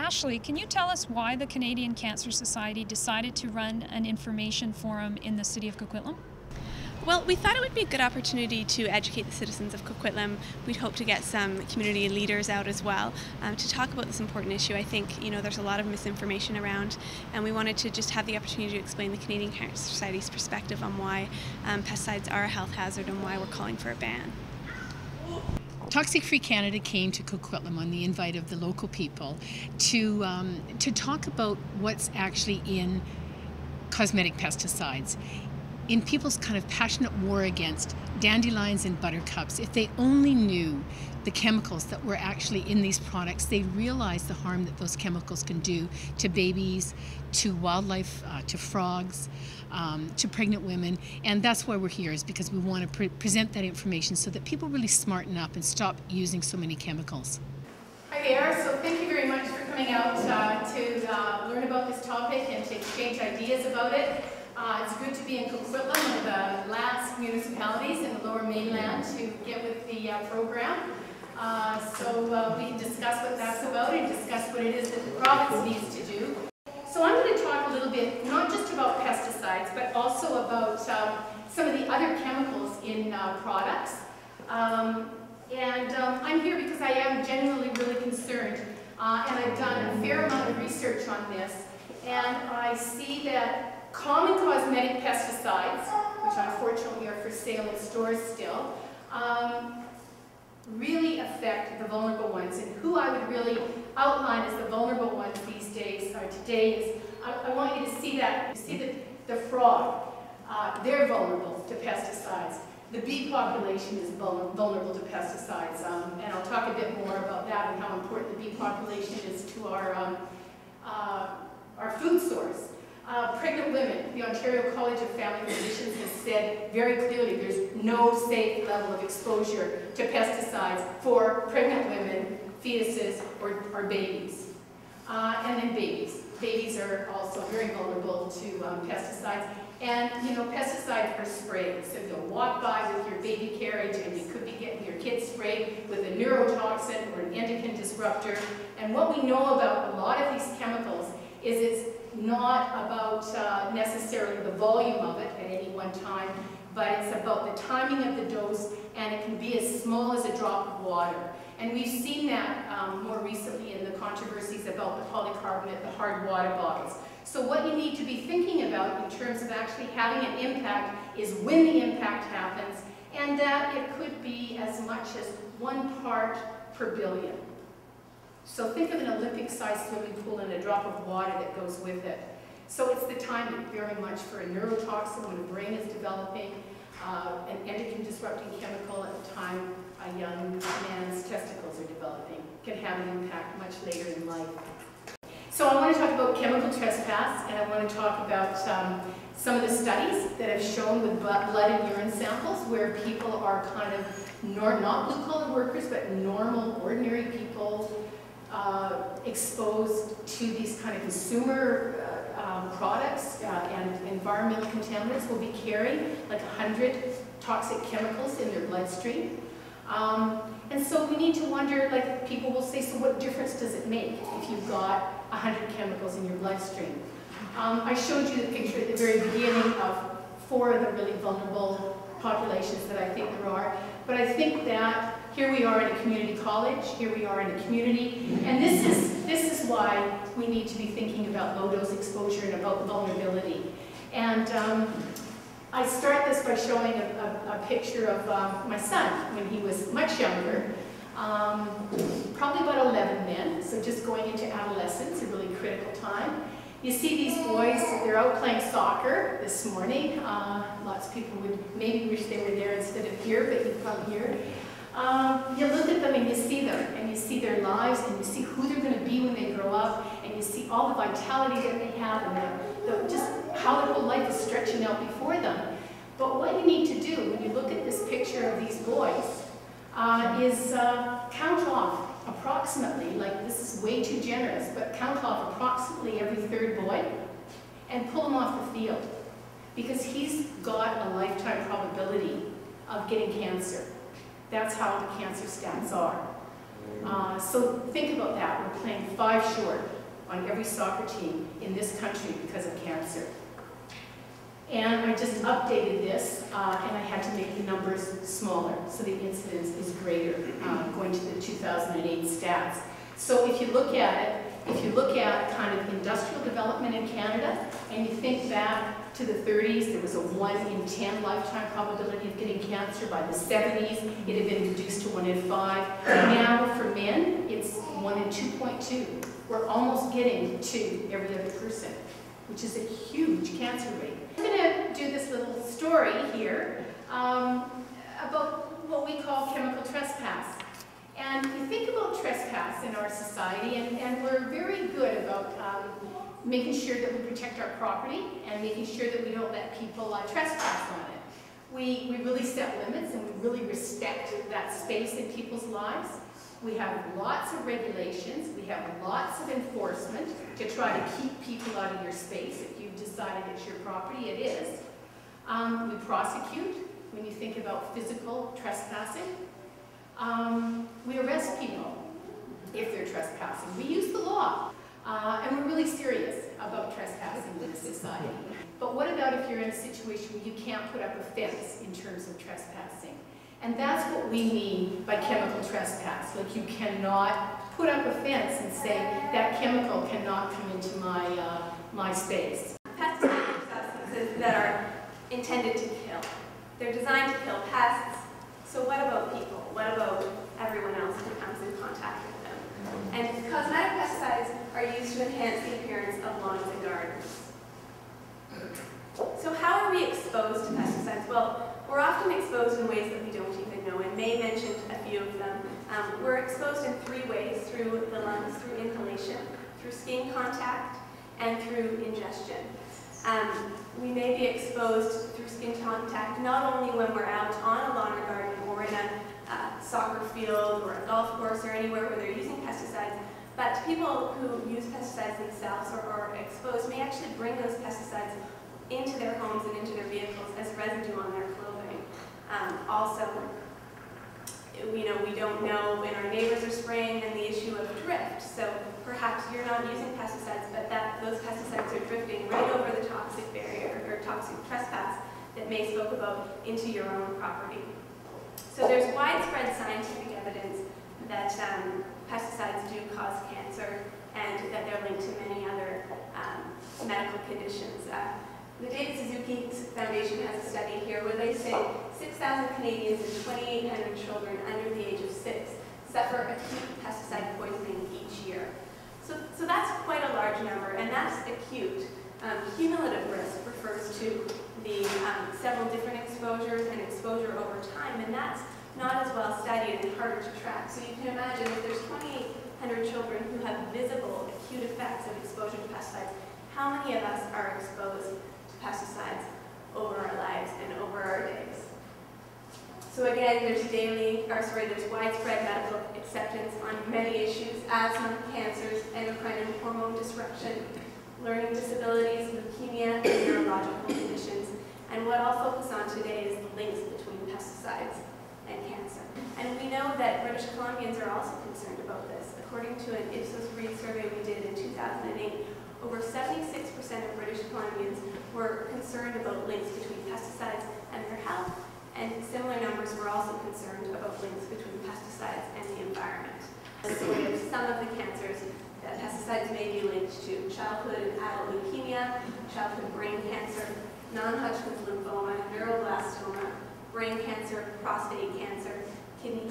Ashley, can you tell us why the Canadian Cancer Society decided to run an information forum in the city of Coquitlam? Well, we thought it would be a good opportunity to educate the citizens of Coquitlam. We'd hope to get some community leaders out as well to talk about this important issue. I think, there's a lot of misinformation around, and we wanted to just have the opportunity to explain the Canadian Cancer Society's perspective on why pesticides are a health hazard and why we're calling for a ban. Toxic Free Canada came to Coquitlam on the invite of the local people to talk about what's actually in cosmetic pesticides. In people's kind of passionate war against dandelions and buttercups, if they only knew the chemicals that were actually in these products, they'd realize the harm that those chemicals can do to babies, to wildlife, to frogs, to pregnant women. And that's why we're here, is because we want to present that information so that people really smarten up and stop using so many chemicals. Hi there. So thank you very much for coming out to learn about this topic and to exchange ideas about it. It's good to be in Coquitlam, one of the last municipalities in the Lower Mainland to get with the program. So we can discuss what that's about and discuss what it is that the province needs to do. So I'm going to talk a little bit, not just about pesticides, but also about some of the other chemicals in products. I'm here because I am genuinely really concerned, and I've done a fair amount of research on this, and I see that common cosmetic pesticides, which unfortunately are for sale in stores still, really affect the vulnerable ones. And who I would really outline as the vulnerable ones these days, or today, is I want you to see that. You see the frog, they're vulnerable to pesticides. The bee population is vulnerable to pesticides, and I'll talk a bit more about that and how important the bee population is to our food source. Pregnant women, the Ontario College of Family Physicians has said very clearly there's no safe level of exposure to pesticides for pregnant women, fetuses, or babies. And then babies. Babies are also very vulnerable to pesticides. And, pesticides are sprayed. So you'll walk by with your baby carriage and you could be getting your kid sprayed with a neurotoxin or an endocrine disruptor. And what we know about a lot of these chemicals is it's not about necessarily the volume of it at any one time, but it's about the timing of the dose, and it can be as small as a drop of water. And we've seen that more recently in the controversies about the polycarbonate, the hard water bottles. So what you need to be thinking about in terms of actually having an impact is when the impact happens, and that it could be as much as 1 part per billion. So think of an Olympic-sized swimming pool and a drop of water that goes with it. So it's the timing very much for a neurotoxin when the brain is developing, an endocrine disrupting chemical at the time a young man's testicles are developing can have an impact much later in life. So I want to talk about chemical trespass, and I want to talk about some of the studies that have shown with blood and urine samples where people are kind of not blue-collar workers, but normal, ordinary people exposed to these kind of consumer products and environmental contaminants will be carrying like 100 toxic chemicals in their bloodstream. And so we need to wonder, like people will say, so what difference does it make if you've got 100 chemicals in your bloodstream? I showed you the picture at the very beginning of 4 of the really vulnerable populations that I think there are. But I think that here we are in a community college, here we are in a community, and this is why we need to be thinking about low-dose exposure and about vulnerability. And I start this by showing a picture of my son when he was much younger, probably about 11 then, so just going into adolescence, a really critical time. You see these boys, they're out playing soccer this morning. Lots of people would maybe wish they were there instead of here, but you come here. You look at them and you see them, and you see their lives, and you see who they're going to be when they grow up, and you see all the vitality that they have, and just how their whole life is stretching out before them. But what you need to do when you look at this picture of these boys is count off approximately, like this is way too generous, but count off approximately every 3rd boy and pull him off the field, because he's got a lifetime probability of getting cancer. That's how the cancer stats are. So think about that. We're playing 5 short on every soccer team in this country because of cancer. And I just updated this, and I had to make the numbers smaller, so the incidence is greater, going to the 2008 stats. So if you look at it, if you look at kind of industrial development in Canada, and you think back to the 30s, there was a 1 in 10 lifetime probability of getting cancer. By the 70s, it had been reduced to 1 in 5. Now for men, it's 1 in 2.2. We're almost getting to every other person, which is a huge cancer rate. I'm going to do this little story here about what we call chemical trespass. And you think about trespass in our society, and we're very good about making sure that we protect our property and making sure that we don't let people trespass on it. We really set limits and we really respect that space in people's lives. We have lots of regulations, we have lots of enforcement to try to keep people out of your space. If you've decided it's your property, it is. We prosecute when you think about physical trespassing. We arrest people if they're trespassing. We use the law, and we're really serious about trespassing in this society. But what about if you're in a situation where you can't put up a fence in terms of trespassing? And that's what we mean by chemical trespass. Like, you cannot put up a fence and say that chemical cannot come into my space. Pesticides are substances that are intended to kill. They're designed to kill pests. So what about people? What about everyone else who comes in contact with them? And cosmetic pesticides are used to enhance the appearance of lawns and gardens. So how are we exposed to pesticides? Well, we're often exposed in ways that we don't even know, and May mentioned a few of them. We're exposed in 3 ways: through the lungs, through inhalation, through skin contact, and through ingestion. We may be exposed through skin contact not only when we're out on a lawn or garden or in a soccer field or a golf course or anywhere where they're using pesticides, but people who use pesticides themselves or are exposed may actually bring those pesticides into their homes and into their vehicles as residue on their clothing. Also, we don't know when our neighbors are spraying, and the issue of drift. So perhaps you're not using pesticides, but those pesticides are drifting right over the toxic barrier or toxic trespass that May spoke about into your own property. So there's widespread scientific evidence that pesticides do cause cancer and that they're linked to many other medical conditions. The David Suzuki Foundation has a study here where they say 6,000 Canadians and 2,800 children under the age of 6 suffer acute pesticide poisoning each year. So that's quite a large number, and that's acute. Cumulative risk refers to the several different exposures and exposure over time, and that's not as well studied and harder to track. So you can imagine if there's 2,800 children who have visible acute effects of exposure to pesticides, how many of us are exposed to pesticides over our lives and over our days? So again, there's widespread medical acceptance on many issues: asthma, cancers, endocrine and hormone disruption, learning disabilities, leukemia, and neurological conditions. And what I'll focus on today is the links between pesticides and cancer. And we know that British Columbians are also concerned about this. According to an Ipsos Reid survey we did in 2008, over 76% of British Columbians were concerned about links between pesticides and their health. And similar numbers were also concerned about links between pesticides and the environment. So we have some of the cancers that pesticides may be linked to: childhood and adult leukemia, childhood brain cancer, non-Hodgkin's lymphoma, neuroblastoma, brain cancer, prostate cancer, kidney